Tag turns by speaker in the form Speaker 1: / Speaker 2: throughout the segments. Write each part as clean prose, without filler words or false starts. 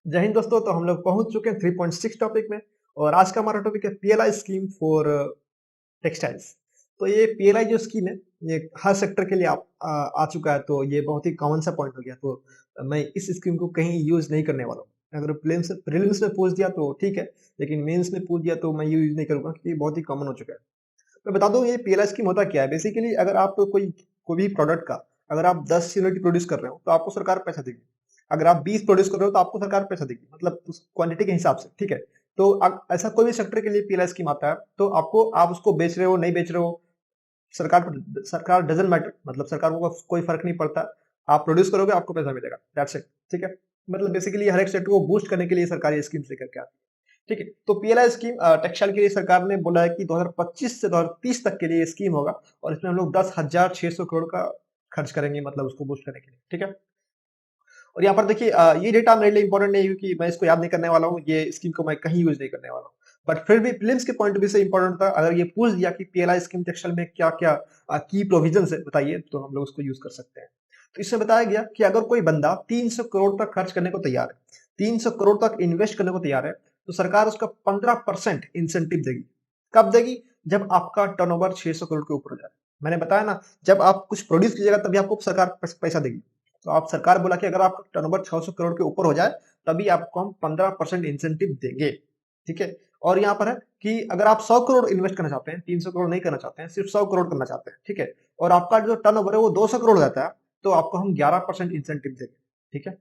Speaker 1: जय हिंद दोस्तों। तो हम लोग पहुंच चुके हैं 3.6 टॉपिक में। और आज का हमारा टॉपिक है पीएलआई स्कीम फॉर टेक्सटाइल्स। तो ये पीएलआई जो स्कीम है, ये हर सेक्टर के लिए आ चुका है। तो ये बहुत ही कॉमन सा पॉइंट हो गया। तो मैं इस स्कीम को कहीं यूज नहीं करने वाला हूँ। अगर प्रीलिम्स में पूछ दिया तो ठीक है, लेकिन मेंस में पूछ दिया तो मैं ये यूज नहीं करूंगा क्योंकि ये बहुत ही कॉमन हो चुका है। मैं बता दूं ये पीएलआई स्कीम होता क्या है। बेसिकली अगर आप कोई कोई भी प्रोडक्ट का अगर आप 10 यूनिट प्रोड्यूस कर रहे हो तो आपको सरकार पैसा देगी। अगर आप 20 प्रोड्यूस कर रहे हो तो आपको सरकार पैसा देगी, मतलब उस क्वांटिटी के हिसाब से, ठीक है। तो ऐसा कोई भी सेक्टर के लिए पीएलआई स्कीम आता है तो आपको, आप उसको बेच रहे हो नहीं बेच रहे हो, सरकार डजंट मैटर, मतलब सरकार को कोई फर्क नहीं पड़ता। आप प्रोड्यूस करोगे आपको पैसा मिलेगा, दैट्स इट, ठीक है। मतलब बेसिकली हर एक सेक्टर को बूस्ट करने के लिए सरकार ये स्कीम लेकर के आती है, ठीक है। तो पीएलआई स्कीम टेक्सटाइल के लिए सरकार ने बोला है कि 2025 से 2030 तक के लिए ये स्कीम होगा। और इसमें हम लोग 10,600 करोड़ का खर्च करेंगे, मतलब उसको बूस्ट करने के लिए, ठीक है। और यहाँ पर देखिए ये डेटा मेरे लिए इंपॉर्टेंट नहीं है क्योंकि मैं इसको याद नहीं करने वाला हूँ, ये स्कीम को मैं कहीं यूज नहीं करने वाला हूँ। बट फिर भी प्रीलिम्स के पॉइंट ऑफ व्यू से इंपॉर्टेंट था। अगर ये पूछ दिया कि पीएलआई स्कीम टेक्सटाइल में क्या क्या की प्रोविजन है बताइए, तो हम लोग उसको यूज कर सकते हैं। तो इसमें बताया गया कि अगर कोई बंदा 300 करोड़ तक खर्च करने को तैयार है, 300 करोड़ तक इन्वेस्ट करने को तैयार है, तो सरकार उसका 15% इंसेंटिव देगी। कब देगी? जब आपका टर्नओवर 600 करोड़ के ऊपर हो जाए। मैंने बताया ना, जब आप कुछ प्रोड्यूस कीजिएगा तभी आपको सरकार पैसा देगी। तो आप, सरकार बोला कि अगर आपका टर्नओवर 600 करोड़ के ऊपर हो जाए तभी आपको हम 15% इंसेंटिव देंगे, ठीक है। और यहाँ पर है कि अगर आप 100 करोड़ इन्वेस्ट करना चाहते हैं, 300 करोड़ नहीं करना चाहते हैं, सिर्फ 100 करोड़ करना चाहते हैं, ठीक है, और आपका जो टर्नओवर है वो 200 करोड़ रहता है, तो आपको हम 11% इंसेंटिव देंगे, ठीक है।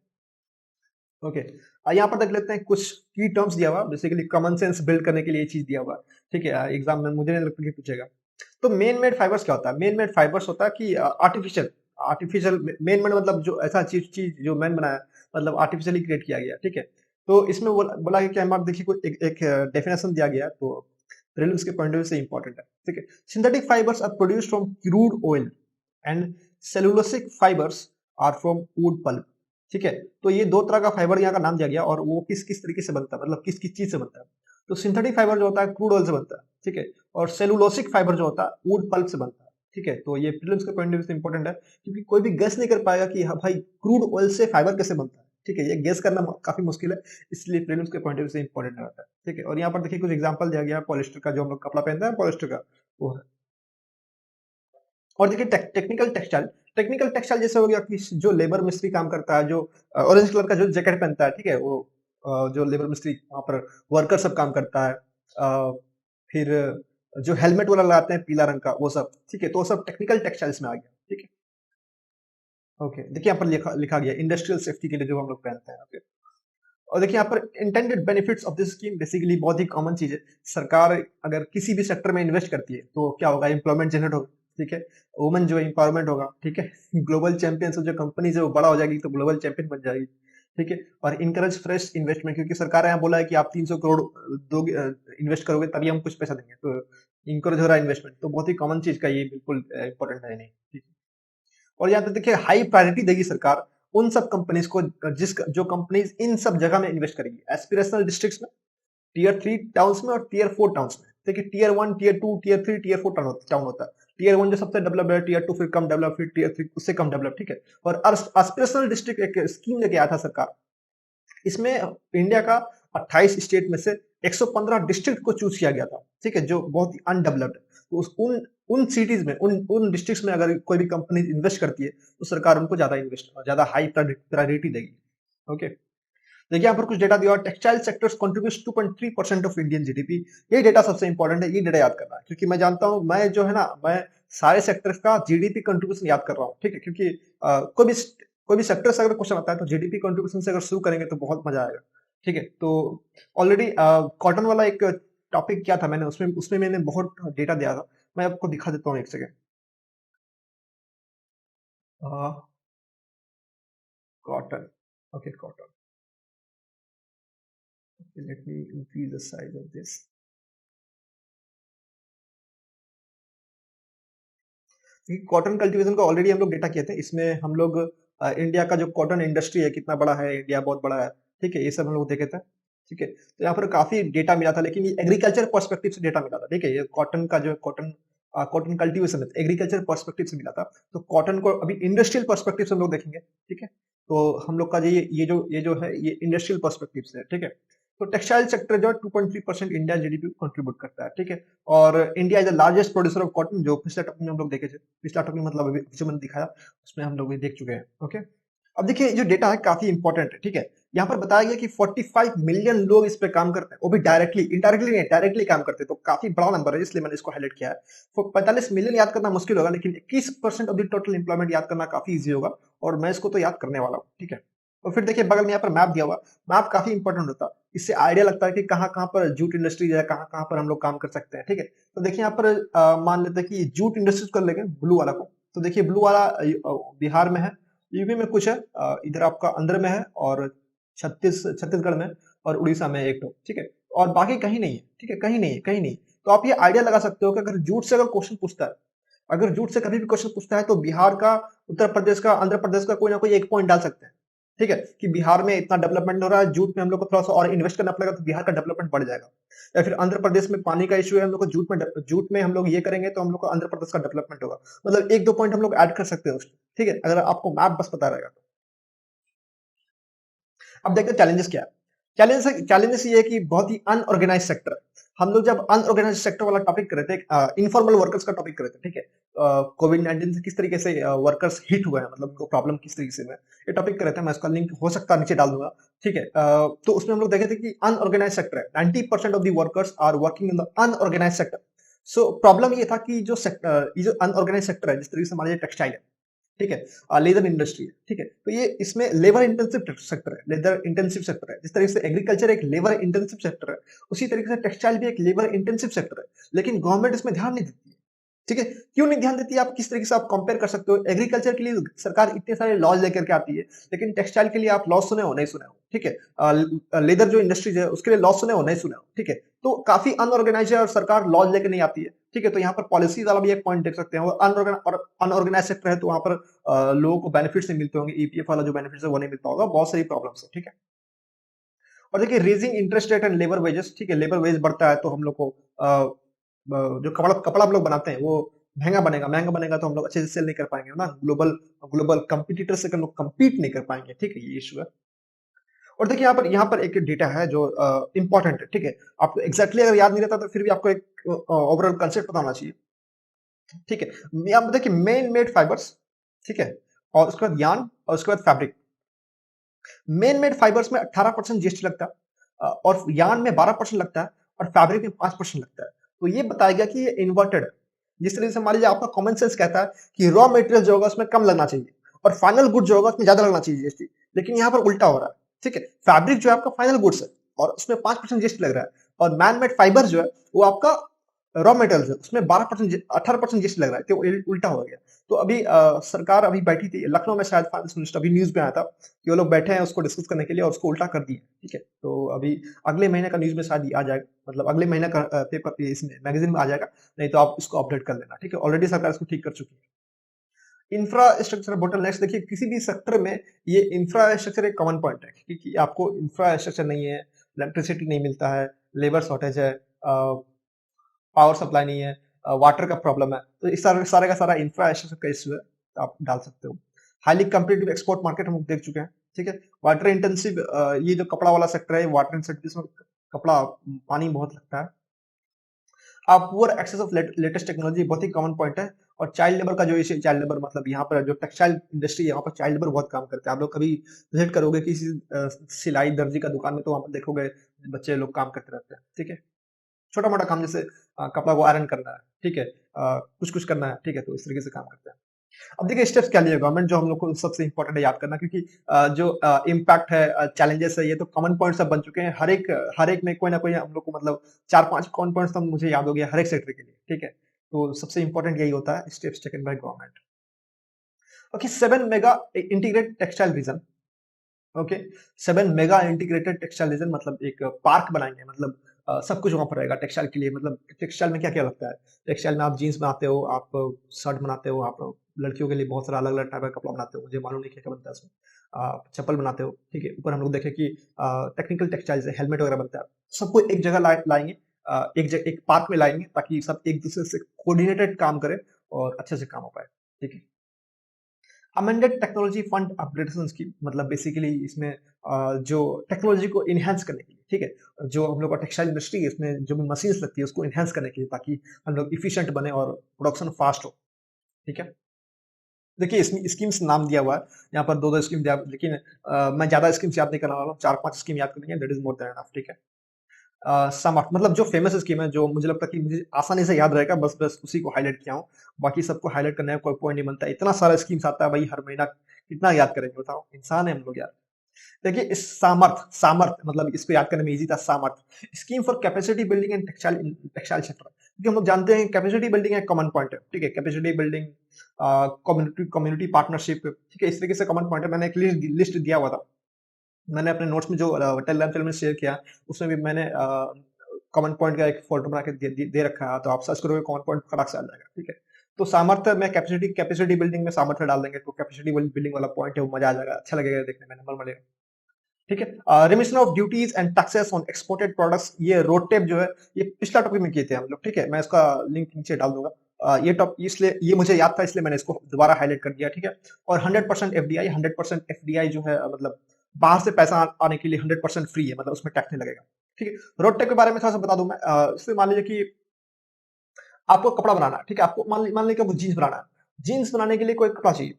Speaker 1: ओके। यहाँ पर देख लेते हैं कुछ की टर्म्स दिया हुआ, बेसिकली कॉमन सेंस बिल्ड करने के लिए ये चीज दिया हुआ है, ठीक है। एग्जाम में मुझे नहीं लगता कि पूछेगा। तो मेन मेड फाइबर्स क्या होता है? मेन मेड फाइबर्स होता है कि आर्टिफिशियल आर्टिफिशियल मेन मेड, मतलब जो ऐसा चीज चीज जो मैन बनाया, मतलब आर्टिफिशियली क्रिएट किया गया, ठीक है। तो इसमें बोला कि क्या, देखिए कोई एक डेफिनेशन दिया गया है, तो प्रीलिम्स के पॉइंट ऑफ व्यू से इंपॉर्टेंट है, ठीक है। Synthetic fibres are produced from crude oil and cellulosic fibres are from wood pulp, ठीक है। तो ये दो तरह का फाइबर यहाँ का नाम दिया गया, और वो किस किस तरीके से बनता है, मतलब किस किस चीज से बनता है। तो सिंथेटिक फाइबर जो होता है क्रूड ऑयल से बनता है, ठीक है। और सेलुलोसिक फाइबर जो होता है वुड पल्प से बनता है, ठीक है। तो ये प्रीलिम्स के पॉइंट ऑफ व्यू से इंपॉर्टेंट है क्योंकि कोई भी गेस नहीं कर पाएगा कि हाँ भाई क्रूड ऑयल से फाइबर कैसे बनता है, ठीक है। ये गेस करना काफी मुश्किल है, इसलिए प्रीलिम्स के पॉइंट ऑफ व्यू से इंपॉर्टेंट रहता है, ठीक है। और यहाँ पर देखिए कुछ एग्जांपल दिया गया है पॉलिस्टर का, जो हम लोग कपड़ा पहनते हैं पॉलिस्टर का, वो है। और देखिए टेक्निकल टेक्सटाइल जैसे हो गया कि जो लेबर मिस्त्री काम करता है, जो ऑरेंज कलर का जो जैकेट पहनता है, ठीक है, वो जो लेबर मिस्त्री वहां पर वर्कर सब काम करता है। फिर जो हेलमेट वाला लगाते हैं पीला रंग का, वो सब, ठीक है। तो वो सब टेक्निकल टेक्सटाइल्स में आ गया, ठीक है। ओके, देखिए यहाँ पर लिखा गया इंडस्ट्रियल सेफ्टी के लिए जो हम लोग पहनते हैं, ओके। और देखिए यहाँ पर intended benefits of this scheme, basically बहुत ही कॉमन चीज है। सरकार अगर किसी भी सेक्टर में इन्वेस्ट करती है तो क्या होगा? एम्प्लॉयमेंट जनरेट होगा, ठीक है। वुमेन जो एम्पावरमेंट होगा, ठीक है। ग्लोबल चैंपियंस जो कंपनी है वो बड़ा हो जाएगी तो ग्लोबल चैंपियन बन जाएगी, ठीक है। और इनकरेज फ्रेश इन्वेस्टमेंट, क्योंकि सरकार यहाँ बोला है कि आप 300 करोड़ दोगे, इन्वेस्ट करोगे तभी हम कुछ पैसा देंगे, तो इनकरेज हो रहा है इन्वेस्टमेंट, तो बहुत ही कॉमन चीज का ये बिल्कुल इंपॉर्टेंट है नहीं, ठीक है। और यहाँ पे देखिए हाई प्रायोरिटी देगी सरकार उन सब कंपनीज को जो कंपनीज इन सब जगह में इन्वेस्ट करेगी, एस्पिरेशनल डिस्ट्रिक्ट्स में, टीयर 3 टाउन्स में और टीयर 4 टाउन्स में। देखिए tier 1, tier 2, tier 3, tier 4 town होता है। टीयर 1 जो सबसे डेवलप्ड है, टीयर 2 फिर कम डेवलप, फिर टीयर 3 उससे कम डेवलप, ठीक है। और एस्पिरेशनल डिस्ट्रिक्ट एक स्कीम लेके आया था सरकार। इसमें इंडिया का 28 स्टेट में से 115 डिस्ट्रिक्ट को चूज किया गया था, ठीक है, जो बहुत ही अनडेवलप्ड है। तो उन उन सिटीज में, उन डिस्ट्रिक्ट्स में अगर कोई भी कंपनी इन्वेस्ट करती है तो सरकार उनको ज्यादा हाई प्रायोरिटी देगी, ओके। देखिए यहाँ पर कुछ डेटा दिया, textile sectors contributes 2.3% of Indian GDP. ये डेटा सबसे इंपॉर्टेंट है, ये डेटा याद करना है क्योंकि मैं जानता हूँ, मैं जो है ना, मैं सारे सेक्टर्स का जीडीपी कंट्रीब्यूशन याद कर रहा हूँ, ठीक है। क्योंकि कोई भी सेक्टर से अगर क्वेश्चन आता है तो जीडीपी कंट्रीब्यूशन से अगर शुरू करेंगे तो बहुत मजा आएगा, ठीक है। तो ऑलरेडी कॉटन वाला एक टॉपिक क्या था, मैंने उसमें उसमें मैंने बहुत डेटा दिया था। मैं आपको दिखा देता हूँ, एक second. Cotton, okay, cotton, let me increase the size of this. Cotton cultivation का ऑलरेडी हम लोग डेटा किए थे, इसमें हम लोग इंडिया का जो कॉटन इंडस्ट्री है कितना बड़ा है, इंडिया बहुत बड़ा है, ठीक है, ये सब हम लोग देखे थे, ठीक है। तो यहाँ पर काफी डेटा मिला था, लेकिन ये एग्रीकल्चर पर्सपेक्टिव से डेटा मिला था, ठीक है। ये कॉटन का जो कॉटन कॉटन कल्टीवेशन में एग्रीकल्चर पर्सपेक्टिव से मिला था। तो कॉटन को अभी इंडस्ट्रियल पर्सपेक्टिव से हम लोग देखेंगे, ठीक है। तो हम लोग का ये जो है ये इंडस्ट्रियल पर्सपेक्टिव से है, ठीक है। तो टेक्सटाइल सेक्टर जो है 2.3% इंडिया जीडीपी को कंट्रीब्यूट करता है, ठीक है। और India is the largest producer of cotton, जो पिछले टॉपिक में हम लोग देखे थे, पिछला टॉपिक मतलब अभी जो मैंने दिखाया उसमें हम लोग भी देख चुके हैं, ओके। अब देखिए जो डेटा है काफी इंपॉर्टेंट है, ठीक है। यहाँ पर बताया गया कि 45 मिलियन लोग इस पे काम करते हैं, वो भी डायरेक्टली, इनडायरेक्टली नहीं, डायरेक्टली काम करते हैं। तो काफी बड़ा नंबर है, इसलिए मैंने इसको हाईलाइट किया है। तो 45 मिलियन याद करना मुश्किल होगा, लेकिन 21% ऑफ द टोटल एम्प्लॉयमेंट याद करना काफी इजी होगा, और मैं इसको तो याद करने वाला हूँ, ठीक है। और फिर देखिए बगल में यहाँ पर मैप दिया हुआ, मैप काफी इंपॉर्टेंट होता है, इससे आइडिया लगता है कि कहाँ कहाँ पर जूट इंडस्ट्री है, कहाँ कहाँ पर हम लोग काम कर सकते हैं, ठीक है। तो देखिए यहाँ पर मान लेते हैं कि जूट इंडस्ट्रीज कर लेंगे ब्लू वाला को। तो देखिए ब्लू वाला बिहार में है, यूपी में कुछ है, इधर आपका आंध्र में है, और छत्तीसगढ़ में, और उड़ीसा में एक, ठीक है। और बाकी कहीं नहीं है, ठीक है, कहीं नहीं है, कहीं नहीं। तो आप ये आइडिया लगा सकते हो कि अगर जूट से अगर क्वेश्चन पूछता है, अगर जूट से कभी भी क्वेश्चन पूछता है, तो बिहार का, उत्तर प्रदेश का, आंध्र प्रदेश का कोई ना कोई एक पॉइंट डाल सकते हैं, ठीक है, कि बिहार में इतना डेवलपमेंट हो रहा है, जूट में हम लोग को थोड़ा सा और इन्वेस्ट करना पड़ेगा तो बिहार का डेवलपमेंट बढ़ जाएगा। या फिर आंध्र प्रदेश में पानी का इश्यू है, हम लोग को जूट में हम लोग ये करेंगे तो हम लोग को आंध्र प्रदेश का डेवलपमेंट होगा। मतलब एक दो पॉइंट हम लोग ऐड कर सकते हैं उसमें, ठीक है, अगर आपको मैप बस पता रहेगा। अब देखते हैं चैलेंजेस क्या है। चैलेंजेस ये है कि बहुत ही अनऑर्गेनाइज सेक्टर है। हम लोग जब अनऑर्गेनाइज सेक्टर वाला टॉपिक कर रहे थे, इनफॉर्मल वर्कर्स का टॉपिक कर रहे थे, ठीक है, कोविड-19 से किस तरीके से वर्कर्स हिट हुए हैं, मतलब उनको प्रॉब्लम किस तरीके से है, ये टॉपिक कर रहे थे। मैं इसका लिंक हो सकता है नीचे डाल दूंगा, ठीक है। तो उसमें हम लोग देखे थे कि अनऑर्गेनाइज सेक्टर है, 90% of the workers are working in the unorganised sector. So problem ये था कि ये जो अनऑर्गेनाइज सेक्टर है, जिस तरीके से हमारे टेक्सटाइल है, ठीक है, लेदर इंडस्ट्री है, ठीक है, तो ये इसमें लेबर इंटेंसिव सेक्टर है, लेदर इंटेंसिव सेक्टर है। जिस तरीके से एग्रीकल्चर एक लेबर इंटेंसिव सेक्टर है, उसी तरीके से टेक्सटाइल भी एक लेबर इंटेंसिव सेक्टर है, लेकिन गवर्नमेंट इसमें ध्यान नहीं देती है, ठीक है। क्यों नहीं ध्यान देती है, आप किस तरीके से आप कंपेयर कर सकते हो। एग्रीकल्चर के लिए सरकार इतने सारे लॉज लेकर के आती है, लेकिन टेक्सटाइल के लिए आप लॉज सुने हो नहीं सुने हो, ठीक है। लेदर जो इंडस्ट्रीज है उसके लिए लॉज सुने हो नहीं सुने हो, ठीक है। तो काफी अनऑर्गेनाइज है और सरकार लॉज लेकर नहीं आती है, ठीक है। तो यहाँ पर पॉलिसी वाला भी एक पॉइंट देख सकते हैं। और अनऑर्गेनाइज सेक्टर है तो वहां पर लोगों को बेनिफिट्स नहीं मिलते होंगे, ईपीएफ वाला जो बेनिफिट्स है वो नहीं मिलता होगा, बहुत सारी प्रॉब्लम्स है, ठीक है। और देखिए raising interest rate and labour wages, ठीक है, लेबर वेज बढ़ता है तो हम लोग को जो कपड़ा कपड़ा हम लोग बनाते हैं वो महंगा बनेगा तो हम लोग अच्छे से सेल नहीं कर पाएंगे ना, ग्लोबल ग्लोबल कंपटीटर से हम लोग compete नहीं कर पाएंगे, ठीक है, ये इशू है। और देखिए यहाँ पर एक डेटा है जो इंपॉर्टेंट है, ठीक है। आपको एग्जैक्टली अगर याद नहीं रहता तो फिर भी आपको एक ओवरऑल कंसेप्ट पता होना चाहिए, ठीक है। यहाँ पर देखिए मेन मेड फाइबर्स, ठीक है, और उसके बाद यार्न, और उसके बाद फैब्रिक। मेन मेड फाइबर्स में 18% जीएसटी लगता है, और यार्न में 12% लगता है, और फैब्रिक में 5% लगता है। तो ये बताया गया कि ये इन्वर्टेड है। जिस तरीके से मान लीजिए आपका कॉमन सेंस कहता है कि रॉ मटेरियल जो होगा उसमें कम लगना चाहिए, और फाइनल गुड जो होगा उसमें ज्यादा लगना चाहिए जीएसटी, लेकिन यहाँ पर उल्टा हो रहा है, ठीक है। फैब्रिक जो है आपका फाइनल गुड्स है और उसमें 5% जीएसटी लग रहा है, और मैन मेड फाइबर जो है वो आपका रॉ मटेरियल है, उसमें 12% 18% जीएसटी लग रहा है, तो उल्टा हो गया। तो अभी सरकार अभी बैठी थी लखनऊ में, शायद फाइनेंस मिनिस्टर, अभी न्यूज में आया था कि वो लोग बैठे हैं उसको डिस्कस करने के लिए, और उसको उल्टा कर दिए, ठीक है। तो अभी अगले महीने का न्यूज में शायद आ जाएगा, मतलब अगले महीने का पेपर इसमें मैगजीन में आ जाएगा, नहीं तो आप इसको अपडेट कर लेना, ठीक है। ऑलरेडी सरकार इसको ठीक कर चुकी है। इंफ्रास्ट्रक्चर बोटलनेक्स, देखिए किसी भी सेक्टर में ये इंफ्रास्ट्रक्चर एक कॉमन पॉइंट है, क्योंकि आपको इंफ्रास्ट्रक्चर नहीं है, इलेक्ट्रिसिटी नहीं मिलता है, लेबर शॉर्टेज है, पावर सप्लाई नहीं है, वाटर का प्रॉब्लम है, तो इस सारे का सारा इंफ्रास्ट्रक्चर का इशू है, तो आप डाल सकते हो। हाईली कम्पिटिटिव एक्सपोर्ट मार्केट हम देख चुके हैं, ठीक है। वाटर इंटेंसिव, ये जो कपड़ा वाला सेक्टर है, वाटर इंटेंसिव, इसमें कपड़ा पानी बहुत लगता है। आप poor access of latest technology बहुत ही कॉमन पॉइंट है। और चाइल्ड लेबर का जो इशू, चाइल्ड लेबर मतलब यहाँ पर जो टेक्सटाइल इंडस्ट्री है वहाँ पर चाइल्ड लेबर बहुत काम करते हैं। आप लोग कभी विजिट करोगे किसी सिलाई दर्जी का दुकान में, तो वहाँ पर देखोगे बच्चे लोग काम करते रहते हैं, ठीक है। छोटा मोटा काम, जैसे कपड़ा को आयरन करना है, ठीक है, कुछ कुछ करना है, ठीक है, तो इस तरीके से काम करते हैं। अब देखिए स्टेप्स क्या लिए गवर्नमेंट, जो हम लोग को सबसे इंपॉर्टेंट है याद करना, क्योंकि जो इम्पैक्ट है, चैलेंजेस है, ये तो कॉमन पॉइंट्स अब बन चुके हैं। हर एक में कोई ना कोई हम लोग को, मतलब 4-5 कॉमन पॉइंट्स तो मुझे याद हो गया हर एक सेक्टर के लिए, ठीक है। तो सबसे इंपॉर्टेंट यही होता है, steps taken by government. Okay, 7 mega integrated textile reason, okay, 7 mega integrated textile reason, मतलब एक पार्क बनाएंगे, मतलब सब कुछ वहां पर रहेगा टेक्सटाइल के लिए। मतलब टेक्सटाइल में क्या क्या लगता है, टेक्सटाइल में आप जीन्स बनाते हो, आप शर्ट बनाते हो, आप लड़कियों के लिए बहुत सारा अलग अलग टाइप का कपड़ा बनाते हो, मुझे मालूम नहीं क्या क्या बनता है उसमें, चप्पल बनाते हो, ठीक है। ऊपर हम लोग देखें कि टेक्निकल टेक्सटाइल से हेलमेट वगैरह बनता है, सबको एक जगह लाएंगे, एक पार्क में लाएंगे ताकि सब एक दूसरे से कोऑर्डिनेटेड काम करें और अच्छे से काम हो पाए। ठीक है। Amended technology fund upgradation scheme मतलब बेसिकली इसमें जो टेक्नोलॉजी को इनहेंस करने के लिए, ठीक है, जो हम लोग का टेक्सटाइल इंडस्ट्री है इसमें जो भी मशीन्स लगती है उसको इनहेंस करने के लिए ताकि हम लोग इफिशिएंट बने और प्रोडक्शन फास्ट हो। ठीक है। देखिए इसमें स्कीम्स नाम दिया हुआ है, यहाँ पर 2-2 स्कीम दिया लेकिन मैं ज़्यादा स्कीम्स याद नहीं करने वाला हूँ, 4-5 स्कीम याद करेंगे that is more than enough. ठीक है। समर्थ मतलब जो फेमस स्कीम है जो मुझे लगता है कि मुझे आसानी से याद रहेगा बस उसी को हाइलाइट किया हूँ। बाकी सबको हाइलाइट करने का कोई पॉइंट नहीं बनता है। इतना सारा स्कीम्स आता है भाई हर महीना कितना याद करेंगे बताओ? इंसान है हम लोग यार। देखिए इस सामर्थ मतलब इसको याद करने में ईज़ी था सामर्थ। Scheme for capacity building and textile sector. क्योंकि हम लोग जानते हैं कैपेसिटी बिल्डिंग एक कॉमन पॉइंट है, ठीक है? Capacity building community community partnership, ठीक है? इस तरीके से कॉमन पॉइंट है। मैंने एक लिस्ट दिया हुआ था। मैंने अपने नोट्स में जो टेलीग्राम चैनल में शेयर किया, उसमें भी मैंने कॉमन पॉइंट का एक फ़ोल्डर बना के दे रखा है, तो आप सर्च करोगे कॉमन पॉइंट फटाक से आ जाएगा, ठीक है? तो सामर्थ्य में कैपेसिटी बिल्डिंग में सामर्थ्य डाल देंगे, तो कैपेसिटी बिल्डिंग वाला पॉइंट है, वो मज़ा आ जाएगा, अच्छा लगेगा देखने में, नंबर मिलेगा। ठीक है। Remission of duties and taxes on exported products, ये रोड टेप जो है ये पिछला टॉपिक में किए थे हम लोग। ठीक है, मैं इसका लिंक नीचे डाल दूंगा। ये टॉप इसलिए ये मुझे याद था इसलिए मैंने इसको दोबारा हाईलाइट कर दिया। ठीक है। और 100% एफडीआई 100% एफडीआई जो है मतलब बाहर से पैसा आने के लिए 100% फ्री है, मतलब उसमें टैक्स नहीं लगेगा। ठीक है। रोड टेप के बारे में थोड़ा सा बता दूं मैं। इसमें मान लीजिए कि आपको कपड़ा बनाना है, ठीक है, आपको मान लीजिए कि आपको जीन्स बनाना है। जीन्स बनाने के लिए कोई कपड़ा चाहिए,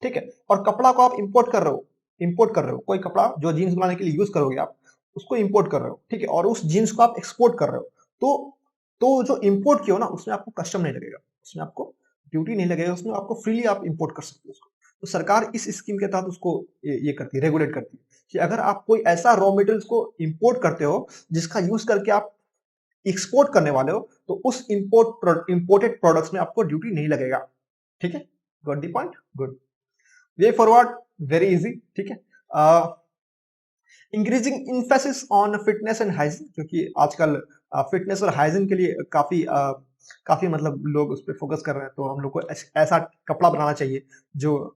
Speaker 1: ठीक है, और कपड़ा को आप इंपोर्ट कर रहे हो, कोई कपड़ा जो जीन्स बनाने के लिए यूज करोगे आप, उसको इंपोर्ट कर रहे हो, ठीक है, और उस जीन्स को आप एक्सपोर्ट कर रहे हो, तो जो इंपोर्ट किया हो ना उसमें आपको कस्टम नहीं लगेगा, उसमें आपको ड्यूटी नहीं लगेगा, उसमें आपको फ्रीली आप इंपोर्ट कर सकते हो उसको। तो सरकार इस स्कीम के तहत उसको ये करती है, रेगुलेट करती है कि अगर आप कोई ऐसा रॉ मटेरियल्स को इंपोर्ट करते हो जिसका यूज करके आप एक्सपोर्ट करने वाले हो, तो उस इंपोर्टेड प्रोडक्ट्स में आपको ड्यूटी नहीं लगेगा। ठीक है, got the point? Good. Way forward very easy. ठीक है। Increasing emphasis on fitness and hygiene, क्योंकि आजकल फिटनेस और हाइजीन के लिए काफी मतलब लोग उस पर फोकस कर रहे हैं, तो हम लोग को ऐसा कपड़ा बनाना चाहिए जो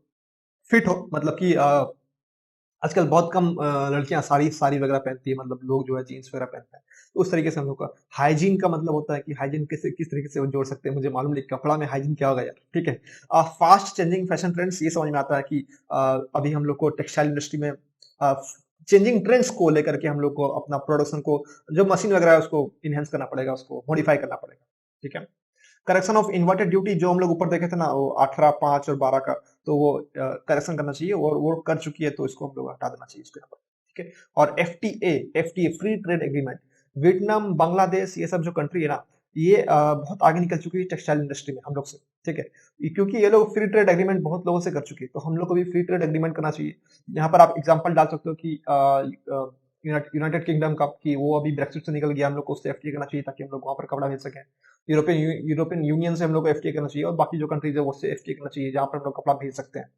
Speaker 1: फिट हो, मतलब कि आजकल बहुत कम लड़कियां साड़ी साड़ी वगैरह पहनती है, मतलब लोग जो है जीन्स वगैरह पहनते हैं, तो उस तरीके से हम लोग का हाइजीन का मतलब होता है कि हाइजीन किस तरीके से वो जोड़ सकते हैं, मुझे मालूम नहीं कपड़ा में हाइजीन क्या होगा यार। ठीक है। फास्ट चेंजिंग फैशन ट्रेंड्स, ये समझ में आता है कि अभी हम लोग को टेक्सटाइल इंडस्ट्री में चेंजिंग ट्रेंड्स को लेकर के हम लोग को अपना प्रोडक्शन को, जो मशीन वगैरह है उसको इनहेंस करना पड़ेगा, उसको मॉडिफाई करना पड़ेगा। ठीक है। करेक्शन ऑफ इन्वर्टेड ड्यूटी, जो हम लोग ऊपर देखे थे ना वो 18, 5 और 12 का, तो वो करेक्शन करना चाहिए और वो कर चुकी है, तो इसको हम लोग हटा देना चाहिए इसके ऊपर। ठीक है। और FTA free trade agreement, Vietnam, Bangladesh, ये सब जो कंट्री है ना, ये बहुत आगे निकल चुकी है टेक्सटाइल इंडस्ट्री में हम लोग से। ठीक है। क्योंकि ये लोग फ्री ट्रेड एग्रीमेंट बहुत लोगों से कर चुके हैं, तो हम लोग को भी फ्री ट्रेड एग्रीमेंट करना चाहिए। यहाँ पर आप एग्जांपल डाल सकते हो कि यूनाइटेड किंगडम का, कि वो अभी ब्रेक्सिट से निकल गया, हम लोग को उससे एफटीए करना चाहिए ताकि हम लोग वहां पर कपड़ा भेज सकें। यूरोपियन यूनियन से हम लोग को एफटीए करना चाहिए, और बाकी जो कंट्रीज है वो उससे एफटीए करना चाहिए जहां पर हम लोग कपड़ा भेज सकते हैं।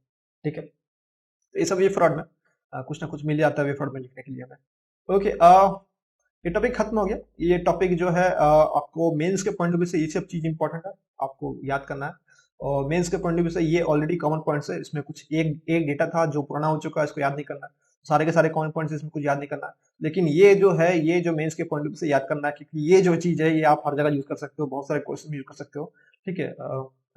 Speaker 1: ठीक है। तो ये सब ये फ्रॉड में कुछ ना कुछ मिल जाता है वे फ्रॉड में लिखने के लिए हमें। ओके, ये टॉपिक खत्म हो गया। ये टॉपिक जो है आपको मेंस के पॉइंट ऑफ व्यू से ये सब चीज इंपॉर्टेंट है, आपको याद करना है। और मेंस के पॉइंट ऑफ व्यू से ये ऑलरेडी कॉमन पॉइंट्स है, इसमें कुछ एक डेटा था जो पुराना हो चुका है, इसको याद नहीं करना है। सारे के सारे कॉमन पॉइंट्स इसमें कुछ याद नहीं करना है, लेकिन ये जो है ये जो मेंस के पॉइंट ऑफ व्यू से याद करना है, क्योंकि ये जो चीज है ये आप हर जगह यूज कर सकते हो, बहुत सारे क्वेश्चन में यूज कर सकते हो। ठीक है।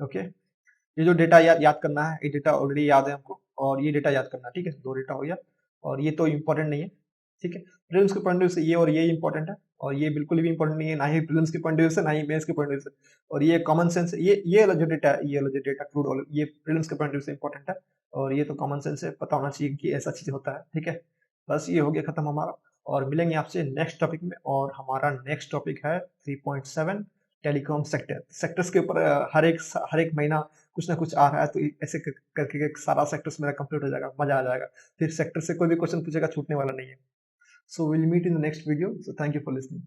Speaker 1: ओके, ये जो डेटा याद करना है, ये डेटा ऑलरेडी याद है हमको, और ये डेटा याद करना है। ठीक है, 2 डेटा हो गया, और ये तो इंपॉर्टेंट नहीं है। ठीक है। प्रीलिम्स के पॉइंट ऑफ व्यू से ये और ये इंपॉर्टेंट है, और ये बिल्कुल भी इंपॉर्टेंट नहीं है, ना ही प्रीलिम्स के पॉइंट ऑफ व्यू से, ना ही मेंस के पॉइंट ऑफ व्यू से। और ये कॉमन सेंस, ये वाला जो डेटा है, ये वाला जो डेटा क्रूड ऑयल, ये प्रीलिम्स के पॉइंट ऑफ व्यू से इंपॉर्टेंट है, और ये तो कॉमन सेंस है, पता होना चाहिए कि ऐसा चीज होता है। ठीक है। बस ये हो गया खत्म हमारा, और मिलेंगे आपसे नेक्स्ट टॉपिक में। और हमारा नेक्स्ट टॉपिक है 3.7 टेलीकॉम सेक्टर्स के ऊपर। हर एक महीना कुछ ना कुछ आ रहा है, तो ऐसे करके सारा सेक्टर्स मेरा कंप्लीट हो जाएगा, मजा आ जाएगा। फिर सेक्टर से कोई भी क्वेश्चन पूछेगा, छूटने वाला नहीं है। So we'll meet in the next video. So thank you for listening.